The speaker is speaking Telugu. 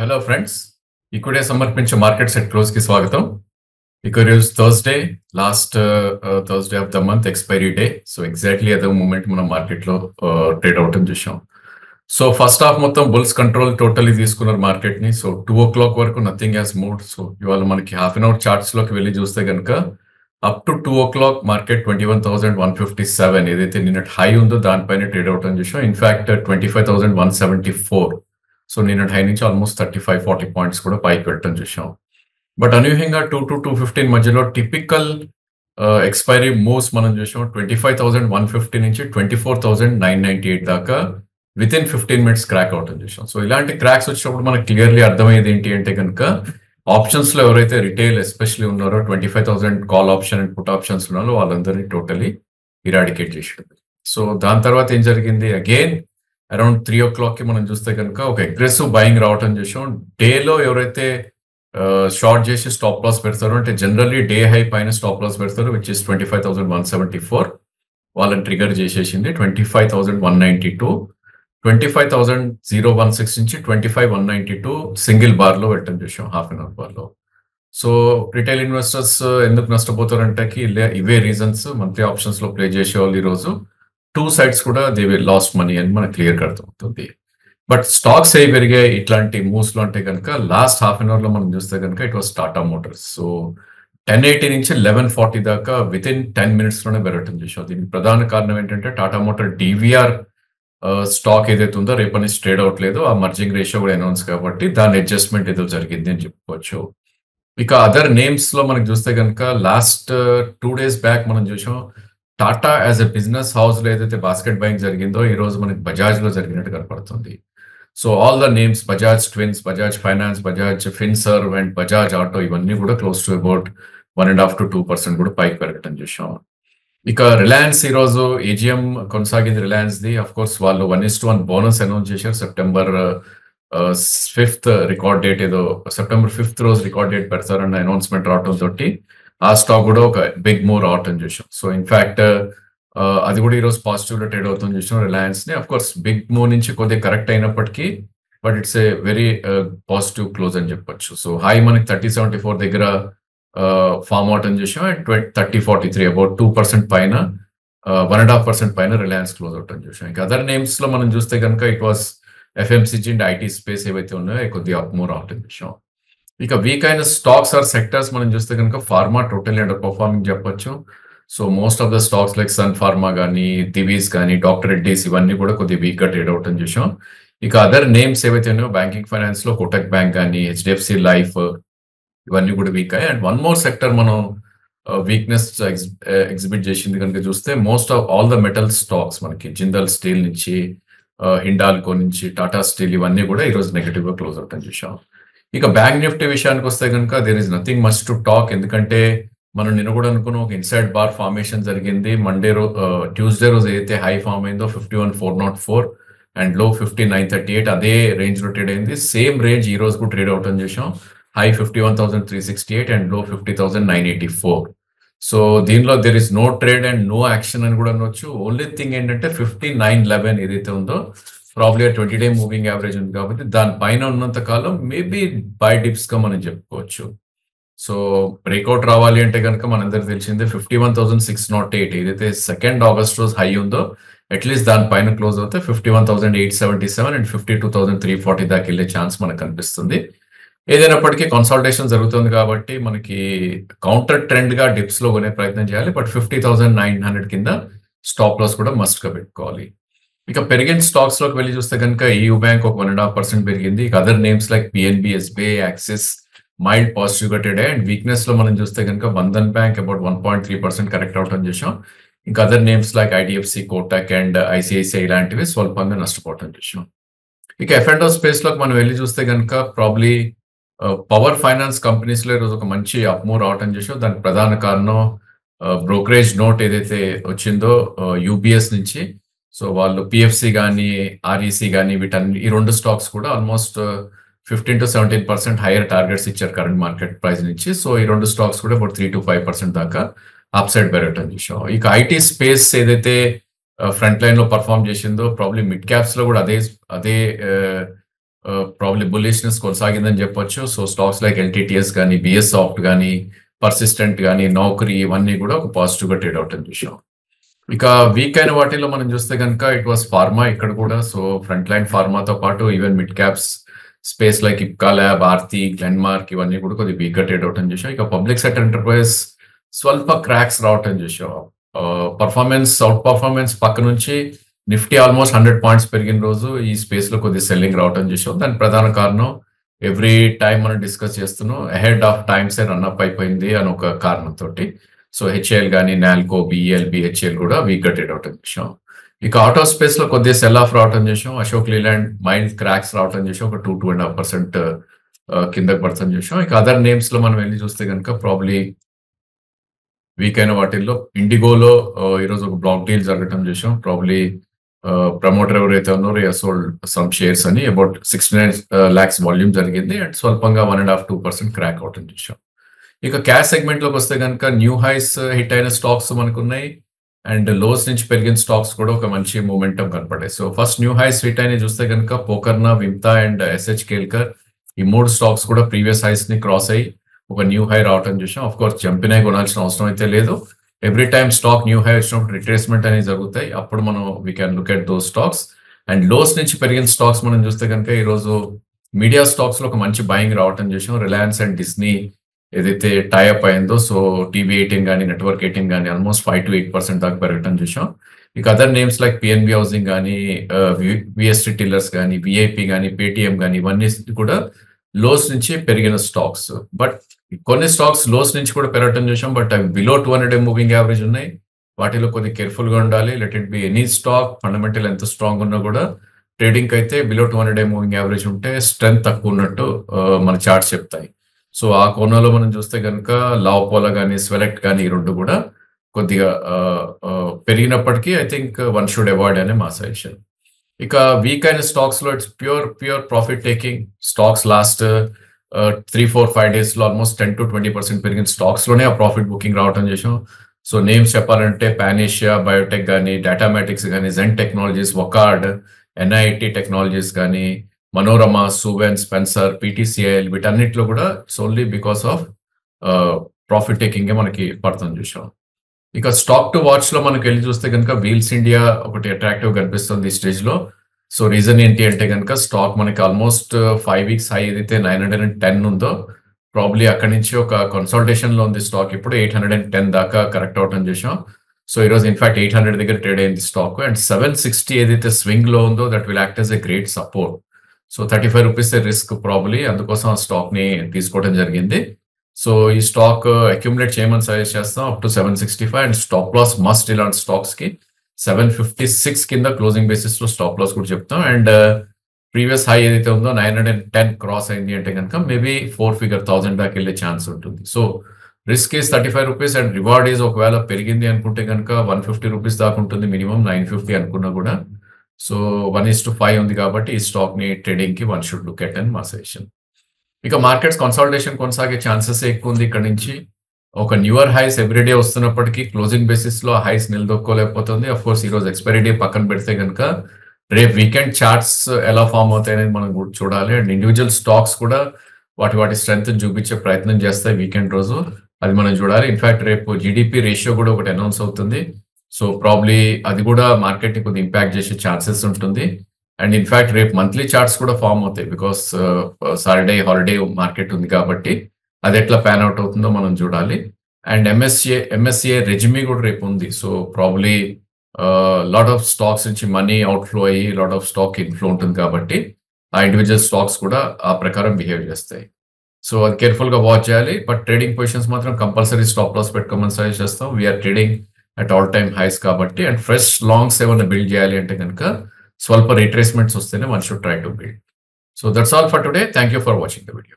హలో ఫ్రెండ్స్, ఇక్కడే సమర్పించే మార్కెట్ సెట్ క్లోజ్ కి స్వాగతం. ఇక్కడ ఈరోజు Thursday, last Thursday of the month expiry day. So exactly అదే మూమెంట్ మనం మార్కెట్ లో ట్రేడ్ అవటం చూసాం. సో ఫస్ట్ హాఫ్ మొత్తం బుల్స్ కంట్రోల్ టోటల్లీ తీసుకున్నారు మార్కెట్ ని. సో 2 o'clock వరకు నథింగ్ హ్యాస్ మూవ్డ్. సో ఇవాళ మనకి హాఫ్ అన్ అవర్ చార్ట్స్ లోకి వెళ్ళి చూస్తే కనుక అప్ టు 2 o'clock మార్కెట్ 21,157 ఏదైతే నిన్నటి హై ఉందో దానిపైన ట్రేడ్ అవటం చూసాం. ఇన్ఫాక్ట్ 25,174. సో నిన్నటి హై నుంచి ఆల్మోస్ట్ 35-40 పాయింట్స్ కూడా పైకి వెళ్ళటం చూసాం. బట్ అనూహ్యంగా 2 to 215 మధ్యలో టిపికల్ ఎక్స్పైరీ మూవ్స్ మనం చూసాం. 25,150 నుంచి 24,998 దాకా విత్ ఇన్ 15 minutes క్రాక్ అవటం చూసాం. సో ఇలాంటి క్రాక్స్ వచ్చినప్పుడు మనకు క్లియర్లీ అర్థమయ్యేది ఏంటి అంటే కనుక ఆప్షన్స్ లో ఎవరైతే రిటైల్ ఎస్పెషల్లీ ఉన్నారో 25,000 call option and put options ఉన్నారో వాళ్ళందరినీ టోటలీ ఇరాడికేట్ చేసాడు. సో దాని తర్వాత ఏం జరిగింది, అగైన్ అరౌండ్ 3 o'clock కి మనం చూస్తే కనుక ఒక అగ్రెసివ్ బయింగ్ రావటం చూసాం. డేలో ఎవరైతే షార్ట్ చేసి స్టాప్ లాస్ పెడతారో, అంటే జనరల్లీ డే హై పైన స్టాప్ లాస్ పెడతారు, విచ్ ఇస్ 25,174, వాళ్ళని ట్రిగర్ చేసేసింది. 25,192, 25,016 నుంచి 25,192 సింగిల్ బార్ లో పెట్టడం చూసాం, హాఫ్ అన్ అవర్ బార్ లో. సో రిటైల్ ఇన్వెస్టర్స్ ఎందుకు నష్టపోతారంటే ఇవే రీజన్స్. మంత్లీ ఆప్షన్స్ లో ప్లే చేసే వాళ్ళు ఈ రోజు టూ సైడ్స్ కూడా దే విల్ లాస్ట్ మనీ అని మనకు క్లియర్ గా అర్థమవుతుంది. బట్ స్టాక్స్ ఏ పెరిగాయి ఇట్లాంటి మూవ్స్ లో అంటే కనుక లాస్ట్ హాఫ్ అన్ అవర్ లో మనం చూస్తే కనుక it was Tata Motors. So 1080 నుంచి 1140 దాకా విత్ ఇన్ 10 minutes లోనే పెరగటం చూసాం. దీనికి ప్రధాన కారణం ఏంటంటే టాటా మోటార్ డివిఆర్ స్టాక్ ఏదైతే ఉందో రేపటి నుంచి ట్రేడ్ అవట్లేదు. ఆ మర్జింగ్ రేషియో కూడా అనౌన్స్ కాబట్టి దాని అడ్జస్ట్మెంట్ ఏదో జరిగింది అని చెప్పుకోవచ్చు. ఇక అదర్ నేమ్స్ లో మనకి చూస్తే కనుక లాస్ట్ 2 days బ్యాక్ మనం చూసాం Tata as a business house లో ఏదైతే బాస్కెట్ బయింగ్ జరిగిందో ఈ రోజు మనకి బజాజ్ లో జరిగినట్టు కనపడుతుంది. So all the names, Bajaj twins, Bajaj finance, Bajaj Finserv and Bajaj auto, ఇవన్నీ కూడా క్లోజ్ టు అబౌట్ 1.5 to 2% కూడా పైకి పెరగటం చూసాం. ఇక రిలయన్స్ ఈ రోజు ఏజిఎం కొనసాగింది రిలయన్స్ ది. అఫ్ కోర్స్ వాళ్ళు 1:1 బోనస్ అనౌన్స్ చేశారు. సెప్టెంబర్ 5th రికార్డ్ డేట్, ఏదో సెప్టెంబర్ 5th రోజు రికార్డ్ డేట్ పెడతారన్న అనౌన్స్మెంట్ రావడం తోటి ఆ స్టాక్ కూడా ఒక బిగ్ మూవ్ రావటం చూసాం. సో ఇన్ఫాక్ట్ అది కూడా ఈరోజు పాజిటివ్ లో ట్రేడ్ అవుతుంది చూసాం రిలయన్స్ ని. అఫ్ కోర్స్ బిగ్ మూవ్ నుంచి కొద్దిగా కరెక్ట్ అయినప్పటికీ but it's a very positive close అని చెప్పొచ్చు. సో హై మనకి 3074 దగ్గర ఫామ్ అవటం చూసాం. అండ్ 3043 అబౌట్ 2% పైన 1.5% పైన రిలయన్స్ క్లోజ్ అవటం చూసాం. ఇంకా అదర్ నేమ్స్ లో మనం చూస్తే కనుక it was FMCG and IT space ఏవైతే ఉన్నాయో కొద్దిగా అప్ మూవ్ రావటం చూసాం. ఇక వీక్ అయిన స్టాక్స్ ఆర్ సెక్టర్స్ మనం చూస్తే కనుక ఫార్మా టోటల్లీ అండర్ పర్ఫార్మింగ్ చెప్పొచ్చు. So most of the stocks like Sun Pharma కానీ, దివీస్ కానీ, డాక్టర్ రెడ్డీస్, ఇవన్నీ కూడా కొద్దిగా వీక్ గా ట్రేడ్ అవటం చూసాం. ఇక అదర్ నేమ్స్ ఏవైతే ఉన్నాయో బ్యాంకింగ్ ఫైనాన్స్ లో కోటక్ బ్యాంక్ కానీ, హెచ్డిఎఫ్సి లైఫ్, ఇవన్నీ కూడా వీక్ అయ్యాయి. అండ్ వన్ మోర్ సెక్టర్ మనం వీక్నెస్ ఎగ్జిబిట్ చేసింది కనుక చూస్తే most of all the metal stocks మనకి జిందాల్ స్టీల్ నుంచి, హిండాల్కో నుంచి, టాటా స్టీల్, ఇవన్నీ కూడా ఈరోజు నెగటివ్ గా క్లోజ్ అవటం చూసాం. ఇక బ్యాంక్ నిఫ్టీ విషయానికి వస్తే కనుక there is nothing much to talk. ఎందుకంటే మనం నిన్న కూడా అనుకున్న ఒక ఇన్సైడ్ బార్ ఫార్మేషన్ జరిగింది. ట్యూస్డే రోజు ఏదైతే హై ఫామ్ అయిందో 51,404 అండ్ లో 50,938, అదే రేంజ్ లో ట్రేడ్ అయింది. సేమ్ రేంజ్ ఈ రోజు కూడా ట్రేడ్ అవటం చేసాం. హై 51,368 అండ్ లో 50,984. సో దీనిలో there is no trade and no action అని కూడా అనొచ్చు. ఓన్లీ థింగ్ ఏంటంటే 5911 ఏదైతే ఉందో ప్రాబ్లీ 20-day మూవింగ్ యావరేజ్ ఉంది కాబట్టి దానిపైన ఉన్నంత కాలం మేబీ బై డిప్స్ గా మనం చెప్పుకోవచ్చు. సో బ్రేక్అవుట్ రావాలి అంటే కనుక మనందరికి తెలిసిందే 51,608 ఏదైతే 2nd August రోజు హై ఉందో అట్లీస్ట్ దానిపైన క్లోజ్ అవుతే 51,877 అండ్ 52,340 దాకా వెళ్ళే ఛాన్స్ మనకు కనిపిస్తుంది. ఏదైనప్పటికీ కన్సాలిడేషన్ జరుగుతుంది కాబట్టి మనకి కౌంటర్ ట్రెండ్ గా డిప్స్ లో కొనే ప్రయత్నం చేయాలి. బట్ 50,900 కింద స్టాప్ లాస్ కూడా మస్ట్ గా పెట్టుకోవాలి. ఇక పెరిగిన స్టాక్స్ లోకి వెళ్ళి చూస్తే కనుక EU బ్యాంక్ ఒక 1.5% పెరిగింది. ఇక other names like PNB, SBI, axis mild positive గా ట్రేడ్ అయ్యాయి. అండ్ వీక్నెస్ లో మనం చూస్తే కనుక బంధన్ బ్యాంక్ అబౌట్ 1.3% కరెక్ట్ అవటం చేసాం. ఇంకా other names like IDFC, Kotak and ICICI ఇలాంటివి స్వల్పంగా నష్టపోవటం చేసాం. ఇక ఎఫ్&ఓ స్పేస్ లోకి మనం వెళ్ళి చూస్తే కనుక ప్రాబ్లీ పవర్ ఫైనాన్స్ కంపెనీస్ లో ఈరోజు ఒక మంచి అప్ మూవ్ రావటం చేసాం. దానికి ప్రధాన కారణం బ్రోకరేజ్ నోట్ ఏదైతే వచ్చిందో యూబిఎస్ నుంచి. సో వాళ్ళు పిఎఫ్సి కానీ, ఆర్ఈసి కానీ, వీటన్ని ఈ రెండు స్టాక్స్ కూడా ఆల్మోస్ట్ 15 to 17% హైయర్ టార్గెట్స్ ఇచ్చారు కరెంట్ మార్కెట్ ప్రైస్ నుంచి. సో ఈ రెండు స్టాక్స్ కూడా ఇప్పుడు 3 to 5% దాకా అప్ సైడ్ పెరగటం చూసాం. ఇక ఐటీ స్పేస్ ఏదైతే ఫ్రంట్ లైన్ లో పర్ఫామ్ చేసిందో ప్రాబ్లీ మిడ్ క్యాప్స్ లో కూడా అదే ప్రాబ్లీ బుల్లిష్‌నెస్ కొనసాగిందని చెప్పొచ్చు. సో, స్టాక్స్ లైక్ ఎల్‌టిటిఎస్ గాని, బిఎస్ సాఫ్ట్ గాని, పర్సిస్టెంట్ గాని, నౌకరీ ఇవన్నీ కూడా ఒక పాజిటివ్‌గా ట్రేడ్ అవుట్ చూసాం. ఇక వీక్ అయిన వాటిల్లో మనం చూస్తే గనుక ఇట్ వాస్ ఫార్మా ఇక్కడ కూడా. సో, ఫ్రంట్ లైన్ ఫార్మాతో పాటు even mid caps space like Ipca lab, Aarti, Glenmark ఇవన్నీ కూడా కొద్దిగా వీక్‌గా ట్రేడ్ అవుట్ చూసాం. ఇక పబ్లిక్ సెక్టర్ ఎంటర్‌ప్రైజెస్ స్వల్ప క్రాక్స్ రావటం చూసాం. అవుట్ పర్ఫార్మెన్స్ పక్క నుంచి నిఫ్టీ ఆల్మోస్ట్ 100 పాయింట్స్ పెరిగిన రోజు ఈ స్పేస్ లో కొద్ది సెల్లింగ్ రావటం చూసాం. దానికి ప్రధాన కారణం ఎవ్రీ టైం మనం డిస్కస్ చేస్తున్నాం అహెడ్ ఆఫ్ టైమ్స్ రన్అప్ అయిపోయింది అని ఒక కారణంతో. సో హెచ్ఏఎల్ కానీ నాల్కో, బిఎల్, బిహెచ్ఎల్ కూడా వీక్ గా ట్రేడ్ అవటం చూసాం. ఇక ఆటో స్పేస్ లో కొద్దిగా సెల్ ఆఫ్ రావటం చూసాం. అశోక్ లీలాండ్ మైల్డ్ క్రాక్స్ రావటం చూసాం. ఒక 2.5% కిందకి పడతాం చూసాం. ఇక అదర్ నేమ్స్ లో మనం వెళ్ళి చూస్తే కనుక ప్రాబ్లీ వీక్ అయిన వాటిల్లో ఇండిగోలో ఈరోజు ఒక బ్లాక్ డీల్ జరగటం చూసాం. ప్రాబ్లీ ప్రమోటర్ ఎవరైతే ఉన్నారో సోల్డ్ సమ్ షేర్స్ అని అబౌట్ 69 lakhs వాల్యూమ్ జరిగింది అండ్ స్వల్పంగా 1.5-2% క్రాక్ అవటం చూసాం. ఇక క్యాష్ సెగ్మెంట్ లోకి వస్తే కనుక న్యూ హైస్ హిట్ అయిన స్టాక్స్ మనకున్నాయి అండ్ లోస్ నుంచి పెరిగిన స్టాక్స్ కూడా ఒక మంచి మూమెంటం కనపడ్డాయి. So first new highs hit అయిన చూస్తే కనుక పోకర్నా, విమ్తా అండ్ ఎస్హెచ్ కేల్కర్ ఈ 3 స్టాక్స్ కూడా ప్రీవియస్ హైస్ ని క్రాస్ అయ్యి ఒక న్యూ హై రావటం చూసాం. ఆఫ్ కోర్స్ జంపినాయి కొనాల్సిన అవసరం అయితే లేదు. Every time stock new high వచ్చినప్పుడు రిట్రేస్మెంట్ అనేది జరుగుతాయి. అప్పుడు మనం we can look at those stocks. And lows నుంచి పెరిగిన స్టాక్స్ మనం చూస్తే కనుక ఈరోజు మీడియా స్టాక్స్ లో ఒక మంచి బయింగ్ రావటం చూసాం. రిలయన్స్ అండ్ డిస్నీ ఏదైతే టైఅప్ అయిందో సో టీవీ 18 కానీ నెట్వర్క్ 18 కానీ ఆల్మోస్ట్ 5-8% దాకా పెరగటం చూసాం. ఇక other names like PNB housing కానీ, విఎస్టీ టిల్లర్స్ కానీ, విఐపి కానీ, పేటిఎం కానీ ఇవన్నీ కూడా లోస్ నుంచి పెరిగిన స్టాక్స్. బట్ కొన్ని స్టాక్స్ లోస్ నుంచి కూడా పెరగటం చూసాం. బట్ అవి బిలో 200 మూవింగ్ యావరేజ్ ఉన్నాయి. వాటిలో కొద్ది కేర్ఫుల్ గా ఉండాలి. Let it be any stock fundamental ఎంత స్ట్రాంగ్ ఉన్నా కూడా ట్రేడింగ్ అయితే బిలో 200 మూవింగ్ యావరేజ్ ఉంటే స్ట్రెంత్ తక్కువ ఉన్నట్టు మన చార్ట్స్ చెప్తాయి. సో ఆ కోణంలో మనం చూస్తే కనుక లావోపోలా కానీ, స్వెలెక్ట్ కానీ ఈ రెండు కూడా కొద్దిగా పెరిగినప్పటికీ I think one should avoid అనే మా సజెషన్. ఇక వీక్ అయిన స్టాక్స్ లో it's pure profit taking stocks. Last 3-4-5 days లో ఆల్మోస్ట్ 10-20% పెరిగిన స్టాక్స్ లోనే ఆ ప్రాఫిట్ బుకింగ్ రావటం చేసాం. సో నేమ్స్ చెప్పాలంటే పానేషియా బయోటెక్ కానీ, డేటామాటిక్స్ కానీ, జెన్ టెక్నాలజీస్, వకార్డ్, ఎన్ఐటి టెక్నాలజీస్ కానీ, మనోరమా, సువెన్, స్పెన్సర్, పీటీసీఎల్ వీటన్నిటిలో కూడా it's only because of profit taking మనకి పడుతుంది చూసాం. ఇక స్టాక్ టు వాచ్ లో మనకి వెళ్ళి చూస్తే కనుక వీల్స్ ఇండియా ఒకటి అట్రాక్టివ్ కనిపిస్తుంది ఈ స్టేజ్ లో. సో రీజన్ ఏంటి అంటే కనుక స్టాక్ మనకి ఆల్మోస్ట్ 5 weeks హై ఏదైతే 910 ఉందో ప్రాబ్లీ అక్కడి నుంచి ఒక కన్సల్టేషన్ లో ఉంది స్టాక్. ఇప్పుడు 810 దాకా కరెక్ట్ అవటం చేసాం. సో ఈరోజు ఇన్ఫాక్ట్ 800 దగ్గర ట్రేడ్ అయింది స్టాక్ అండ్ 760 ఏదైతే స్వింగ్ లో ఉందో that will act as a great support. So 35 rupees risk probably, అందుకోసం ఆ స్టాక్ ని తీసుకోవడం జరిగింది. సో ఈ స్టాక్ అక్యుములేట్ చేయమని సజెస్ట్ చేస్తాం up to 765 and stop loss must ఇలాంటి స్టాక్స్ కి 756 కింద క్లోజింగ్ బేసిస్ లో స్టాప్ లాస్ కూడా చెప్తాం. అండ్ ప్రీవియస్ హై ఏదైతే ఉందో 910 క్రాస్ అయింది అంటే కనుక మేబీ 4 figure 1000 దాకా వెళ్ళే ఛాన్స్ ఉంటుంది. So risk is 35 rupees and reward is ఒకవేళ పెరిగింది అనుకుంటే కనుక 150 రూపీస్ దాకా ఉంటుంది మినిమం, 950 అనుకున్నా కూడా. సో 1:5 ఉంది కాబట్టి ఈ స్టాక్ ని ట్రేడింగ్ కి వన్ షుడ్ లుక్ ఎట్ అని మా సజెషన్. ఇక మార్కెట్స్ కన్సాలిడేషన్ కొనసాగే ఛాన్సెస్ ఎక్కువ ఉంది. ఇక్కడ నుంచి ఒక న్యూయర్ హైస్ ఎవ్రీడే వస్తున్నప్పటికీ క్లోజింగ్ బేసిస్ లో హైస్ నిలదొక్కోలేకపోతుంది. అఫ్ కోర్స్ ఈ రోజు ఎక్స్పైరీ డే పక్కన పెడితే కనుక రేపు వీకెండ్ చార్ట్స్ ఎలా ఫామ్ అవుతాయి అనేది మనం చూడాలి. అండ్ ఇండివిజువల్ స్టాక్స్ కూడా వాటి స్ట్రెంత్ చూపించే ప్రయత్నం చేస్తాయి వీకెండ్ రోజు, అది మనం చూడాలి. ఇన్ఫాక్ట్ రేపు జీడిపి రేషియో కూడా ఒకటి అనౌన్స్ అవుతుంది. సో ప్రాబ్లీ అది కూడా మార్కెట్ ని కొద్దిగా ఇంపాక్ట్ చేసే ఛాన్సెస్ ఉంటుంది. అండ్ ఇన్ఫాక్ట్ రేపు మంత్లీ చార్ట్స్ కూడా ఫామ్ అవుతాయి బికాస్ సాటర్డే హాలిడే మార్కెట్ ఉంది కాబట్టి అది ఎట్లా ప్యాన్ అవుట్ అవుతుందో మనం చూడాలి. అండ్ ఎంఎస్సిఏ రెజ్యూమీ కూడా రేపు ఉంది. So probably lot of stocks నుంచి మనీ అవుట్ఫ్లో అయ్యి లాట్ ఆఫ్ స్టాక్ ఇన్ఫ్లో ఉంటుంది కాబట్టి ఆ ఇండివిజువల్ స్టాక్స్ కూడా ఆ ప్రకారం బిహేవ్ చేస్తాయి. సో అది కేర్ఫుల్ గా వాచ్ చేయాలి. బట్ ట్రేడింగ్ పొజిషన్స్ మాత్రం కంపల్సరీ స్టాప్ లాస్ పెట్టుకోమని సజెస్ట్ చేస్తాం. We're trading at all time highs కాబట్టి. అండ్ ఫ్రెష్ లాంగ్స్ ఏమైనా బిల్డ్ చేయాలి అంటే కనుక స్వల్ప రిట్రేస్మెంట్స్ వస్తేనే one should try to build. So that's all for today. Thank you for watching the video.